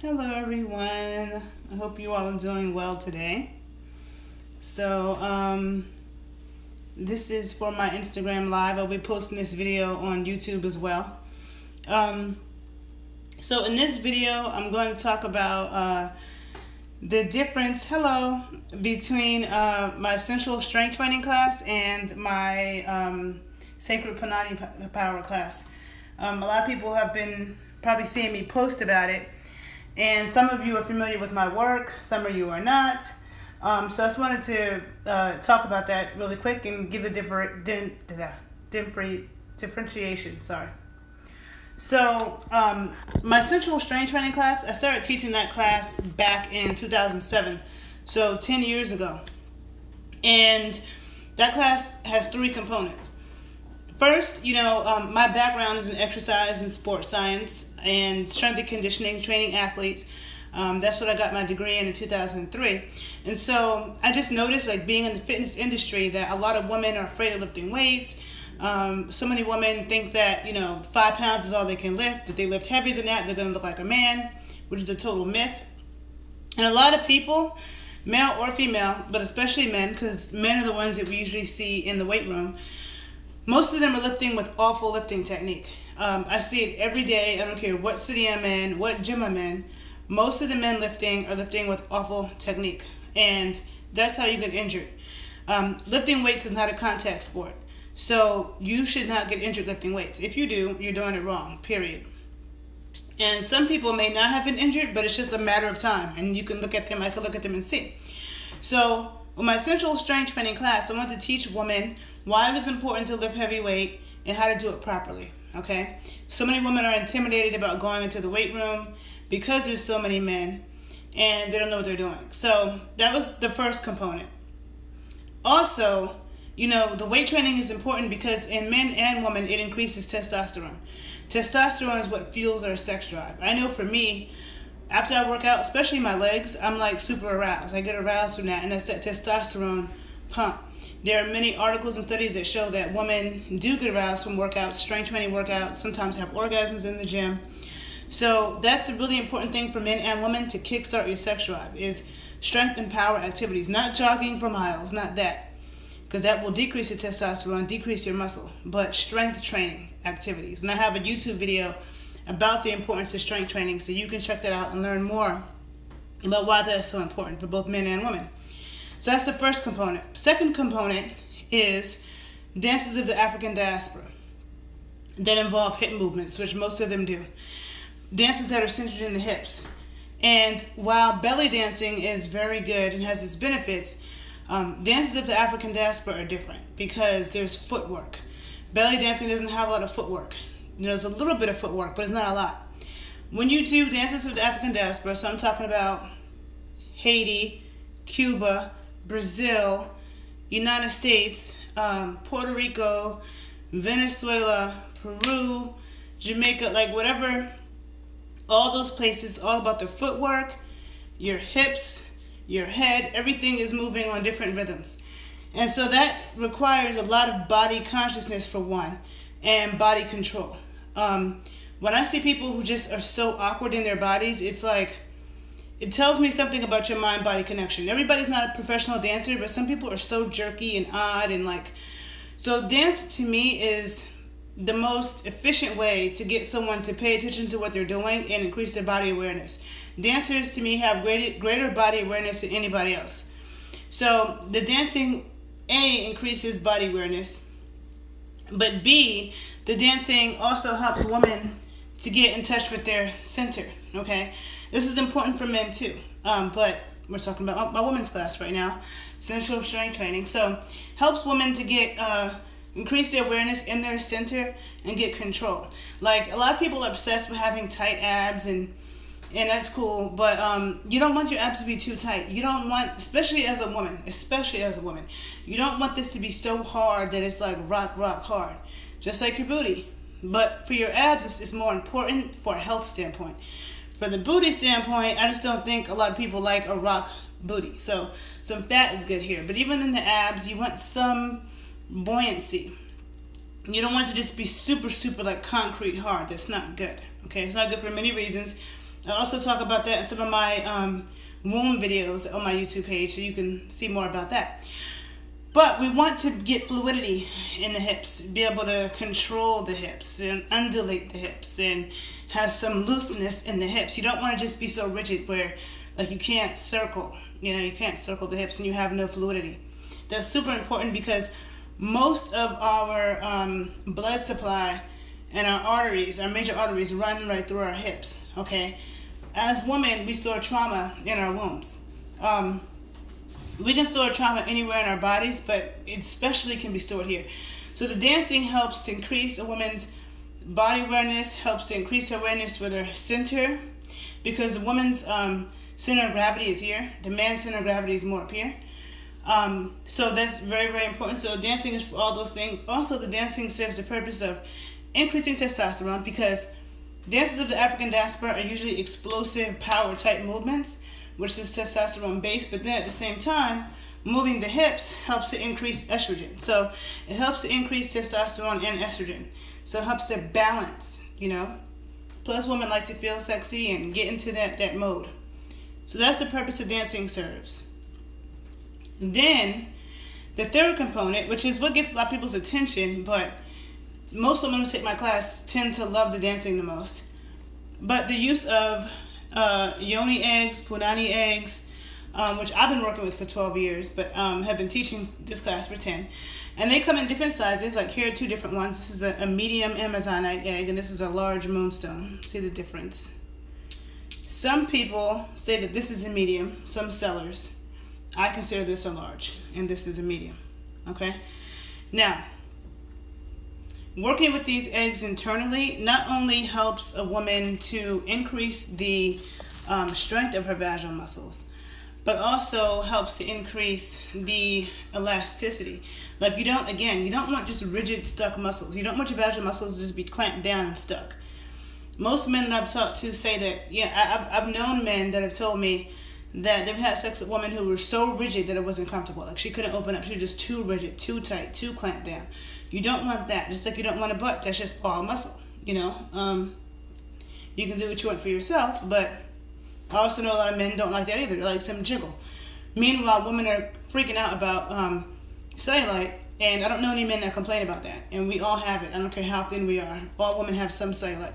Hello everyone. I hope you all are doing well today. So, this is for my Instagram live. I'll be posting this video on YouTube as well. Um, so in this video, I'm going to talk about the difference, between my Sensual strength training class and my sacred Puanani power class. A lot of people have been probably seeing me post about it. And some of you are familiar with my work, some of you are not. So I just wanted to talk about that really quick and give a differentiation. So my Sensual strength training class, I started teaching that class back in 2007, so 10 years ago. And that class has three components. First, my background is in exercise and sports science and strength and conditioning, training athletes. That's what I got my degree in 2003. And so I just noticed, being in the fitness industry, that a lot of women are afraid of lifting weights. So many women think that, 5 pounds is all they can lift. If they lift heavier than that, they're going to look like a man, which is a total myth. And a lot of people, male or female, but especially men, because men are the ones that we usually see in the weight room, most of them are lifting with awful lifting technique. I see it every day. I don't care what city I'm in, what gym I'm in. Most of the men lifting are lifting with awful technique. And that's how you get injured. Lifting weights is not a contact sport. So you should not get injured lifting weights. If you do, you're doing it wrong, period. And some people may not have been injured, but it's just a matter of time. And you can look at them, I can look at them and see. So with my Sensual strength training class, I want to teach women why it is important to lift heavy weight and how to do it properly, okay? So many women are intimidated about going into the weight room because there's so many men and they don't know what they're doing. So that was the first component. Also, the weight training is important because in men and women, it increases testosterone. Testosterone is what fuels our sex drive. I know for me, after I work out, especially my legs, I'm super aroused. I get aroused from that, and that's that testosterone pump. There are many articles and studies that show that women do get aroused from workouts, strength training workouts, sometimes have orgasms in the gym. So that's a really important thing for men and women to kickstart your sex drive, is strength and power activities, not jogging for miles, not that, because that will decrease your testosterone, decrease your muscle, but strength training activities. And I have a YouTube video about the importance of strength training, so you can check that out and learn more about why that's so important for both men and women. So that's the first component. Second component is dances of the African diaspora that involve hip movements, which most of them do. Dances that are centered in the hips. And while belly dancing is very good and has its benefits, dances of the African diaspora are different because there's footwork. Belly dancing doesn't have a lot of footwork. There's a little bit of footwork, but it's not a lot. When you do dances of the African diaspora, so I'm talking about Haiti, Cuba, Brazil, United States, Puerto Rico, Venezuela, Peru, Jamaica, whatever, all those places, all about the footwork, your hips, your head, everything is moving on different rhythms. And so that requires a lot of body consciousness for one, and body control. When I see people who just are so awkward in their bodies, it's it tells me something about your mind-body connection. Everybody's not a professional dancer, but some people are so jerky and odd and so dance to me is the most efficient way to get someone to pay attention to what they're doing and increase their body awareness. Dancers to me have greater body awareness than anybody else. So the dancing, A, increases body awareness, but B, the dancing also helps women to get in touch with their center, okay? This is important for men too, but we're talking about my women's class right now, Sensual strength training. So helps women to get increase their awareness in their center and get control. A lot of people are obsessed with having tight abs, and that's cool, but you don't want your abs to be too tight. You don't want, especially as a woman, you don't want this to be so hard that it's rock hard, just like your booty. But for your abs, it's more important for a health standpoint. For the booty standpoint, I just don't think a lot of people like a rock booty. So some fat is good here. But even in the abs, you want some buoyancy. You don't want it to just be super concrete hard. That's not good. Okay, it's not good for many reasons. I also talk about that in some of my womb videos on my YouTube page, so you can see more about that. But we want to get fluidity in the hips, be able to control the hips and undulate the hips and have some looseness in the hips. You don't want to just be so rigid where like you can't circle, you can't circle the hips and you have no fluidity. That's super important because most of our blood supply and our arteries, our major arteries, run right through our hips, okay? As women, we store trauma in our wombs. We can store trauma anywhere in our bodies, but it especially can be stored here. So the dancing helps to increase a woman's body awareness, helps to increase her awareness with her center, because the woman's center of gravity is here. The man's center of gravity is more up here. So that's very, very important. So dancing is for all those things. Also, the dancing serves the purpose of increasing testosterone, because dances of the African diaspora are usually explosive power type movements, which is testosterone based, but then at the same time, moving the hips helps to increase estrogen. So it helps to increase testosterone and estrogen. So it helps to balance, Plus women like to feel sexy and get into that mode. So that's the purpose of dancing serves. Then the third component, which is what gets a lot of people's attention, but most women who take my class tend to love the dancing the most. But the use of yoni eggs, Puanani eggs, which I've been working with for 12 years, but have been teaching this class for 10. And they come in different sizes. Like here are two different ones. This is a medium Amazonite egg, and this is a large moonstone. See the difference? Some people say that this is a medium, some sellers. I consider this a large, and this is a medium, okay? Now, working with these eggs internally not only helps a woman to increase the strength of her vaginal muscles, but also helps to increase the elasticity. Like you don't want just rigid, stuck muscles. You don't want your vaginal muscles to just be clamped down and stuck. Most men that I've talked to say that, I've known men that have told me that they've had sex with women who were so rigid that it wasn't comfortable. Like she couldn't open up. She was just too rigid, too tight, too clamped down. You don't want that. Just like you don't want a butt that's just all muscle, You can do what you want for yourself, but I also know a lot of men don't like that either. They like some jiggle. Meanwhile, women are freaking out about cellulite, and I don't know any men that complain about that. And we all have it. I don't care how thin we are. All women have some cellulite.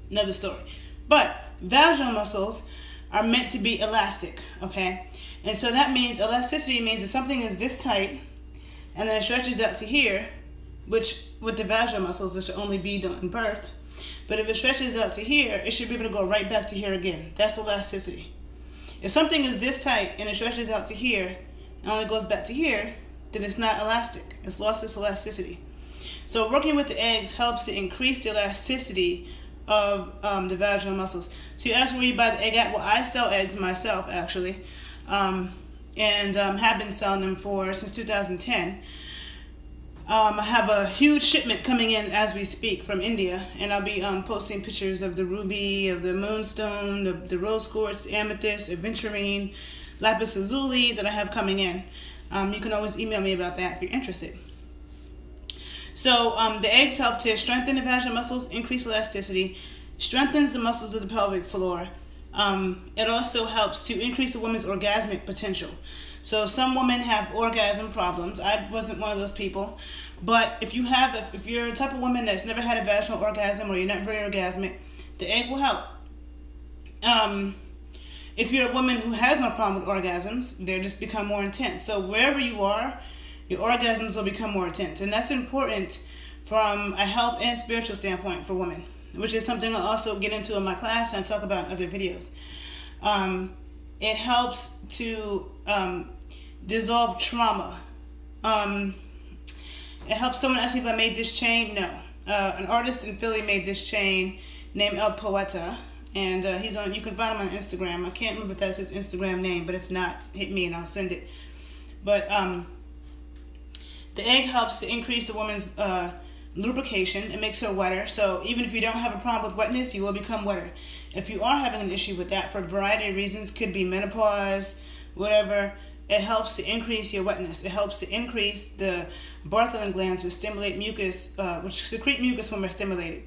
Another story. But vaginal muscles are meant to be elastic, okay? And so that means elasticity means if something is this tight and then it stretches out to here, which with the vaginal muscles, this should only be done in birth. But if it stretches out to here, it should be able to go right back to here again. That's elasticity. If something is this tight and it stretches out to here and only goes back to here, then it's not elastic. It's lost its elasticity. So working with the eggs helps to increase the elasticity of the vaginal muscles. So you ask where you buy the egg at? Well, I sell eggs myself, actually, and have been selling them since 2010. I have a huge shipment coming in as we speak from India, and I'll be posting pictures of the ruby, of the moonstone, the rose quartz, amethyst, aventurine, lapis lazuli that I have coming in. You can always email me about that if you're interested. So the eggs help to strengthen the vaginal muscles, increase elasticity, strengthens the muscles of the pelvic floor. It also helps to increase a woman's orgasmic potential. So some women have orgasm problems. I wasn't one of those people. But if you're a type of woman that's never had a vaginal orgasm or you're not very orgasmic, the egg will help. If you're a woman who has no problem with orgasms, they just become more intense. So wherever you are, your orgasms will become more intense. And that's important from a health and spiritual standpoint for women, which is something I'll also get into in my class and I talk about in other videos. It helps to dissolve trauma. It helps. Someone asked me if I made this chain. No. An artist in Philly made this chain named El Poeta. And he's on. You can find him on Instagram. I can't remember if that's his Instagram name, but if not, hit me and I'll send it. But the egg helps to increase the woman's lubrication. It makes her wetter. So even if you don't have a problem with wetness, you will become wetter. If you are having an issue with that for a variety of reasons, could be menopause, whatever, it helps to increase your wetness. It helps to increase the Bartholin glands, which stimulate mucus, which secrete mucus when we're stimulated.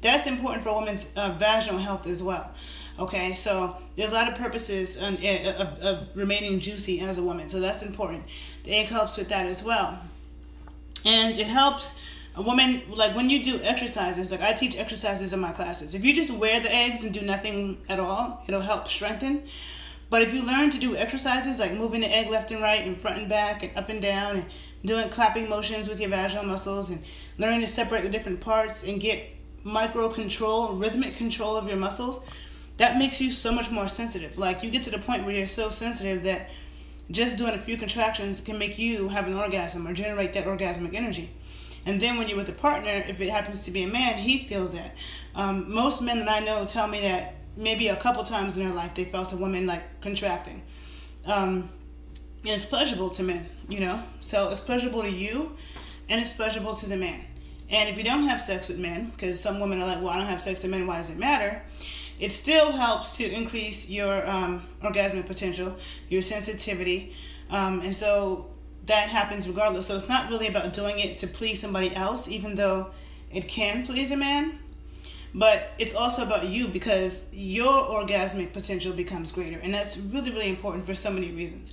that's important for a woman's vaginal health as well. Okay, so there's a lot of purposes of remaining juicy as a woman, so that's important. The egg helps with that as well. And it helps a woman, like when you do exercises, like I teach exercises in my classes. If you just wear the eggs and do nothing at all, it'll help strengthen. But if you learn to do exercises like moving the egg left and right and front and back and up and down and doing clapping motions with your vaginal muscles and learning to separate the different parts and get micro control, rhythmic control of your muscles, that makes you so much more sensitive. Like you get to the point where you're so sensitive that just doing a few contractions can make you have an orgasm or generate that orgasmic energy. And then when you're with a partner, if it happens to be a man, he feels that. Most men that I know tell me that maybe a couple times in their life they felt a woman like contracting. And it's pleasurable to men, you know? So it's pleasurable to you and it's pleasurable to the man. And if you don't have sex with men, because some women are like, well, I don't have sex with men, why does it matter? It still helps to increase your orgasmic potential, your sensitivity, and so that happens regardless. So it's not really about doing it to please somebody else, even though it can please a man, but it's also about you because your orgasmic potential becomes greater, and that's really, really important for so many reasons.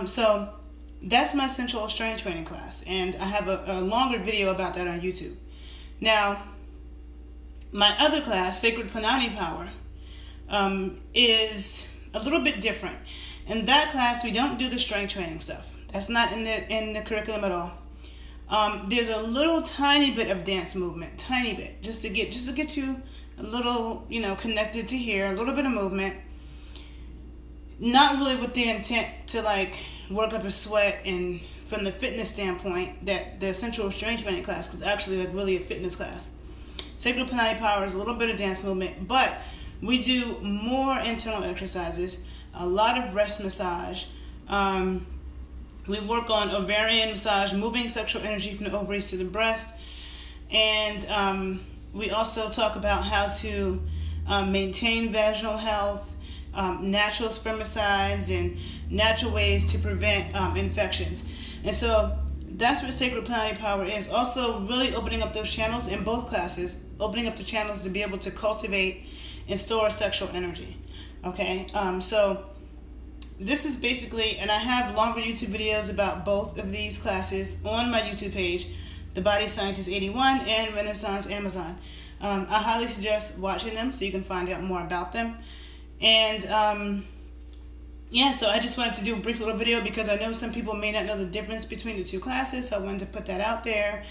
So that's my Sensual Strength Training class, and I have a longer video about that on YouTube. Now, my other class, Sacred Puanani Power, is a little bit different. In that class, we don't do the strength training stuff. That's not in the curriculum at all. There's a little tiny bit of dance movement, tiny bit, just to get you a little, connected to here, a little bit of movement. Not really with the intent to like work up a sweat and from the fitness standpoint that the Sensual Strength Training class is actually like really a fitness class. Sacred Puanani Power is a little bit of dance movement, but we do more internal exercises, a lot of breast massage. We work on ovarian massage, moving sexual energy from the ovaries to the breast. And we also talk about how to maintain vaginal health, natural spermicides, and natural ways to prevent infections. And so that's what Sacred Puanani Power is. Also really opening up those channels in both classes, opening up the channels to be able to cultivate and store sexual energy. Okay, so this is basically, and I have longer YouTube videos about both of these classes on my YouTube page, The Body Scientist 81 and Renaissance Amazon. I highly suggest watching them so you can find out more about them. And yeah, so I just wanted to do a brief little video because I know some people may not know the difference between the two classes, so I wanted to put that out there.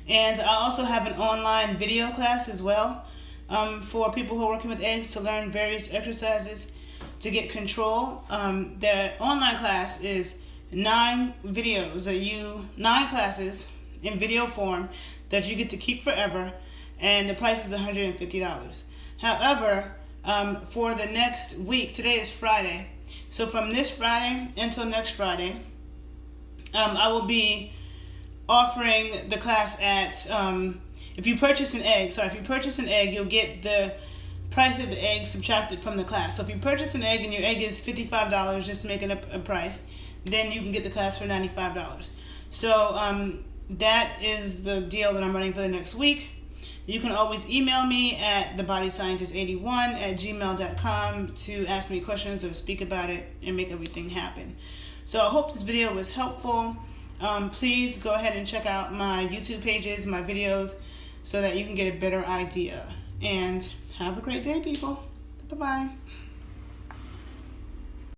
And I also have an online video class as well for people who are working with eggs to learn various exercises to get control. The online class is 9 classes in video form that you get to keep forever, and the price is $150. However, for the next week, today is Friday, so from this Friday until next Friday, I will be offering the class at, if you purchase an egg, you'll get the price of the egg subtracted from the class. So if you purchase an egg and your egg is $55, just making up a price, then you can get the class for $95. So that is the deal that I'm running for the next week. You can always email me at thebodyscientist81@gmail.com to ask me questions or speak about it and make everything happen. So I hope this video was helpful. Please go ahead and check out my YouTube pages, my videos, so that you can get a better idea. And have a great day, people. Bye-bye.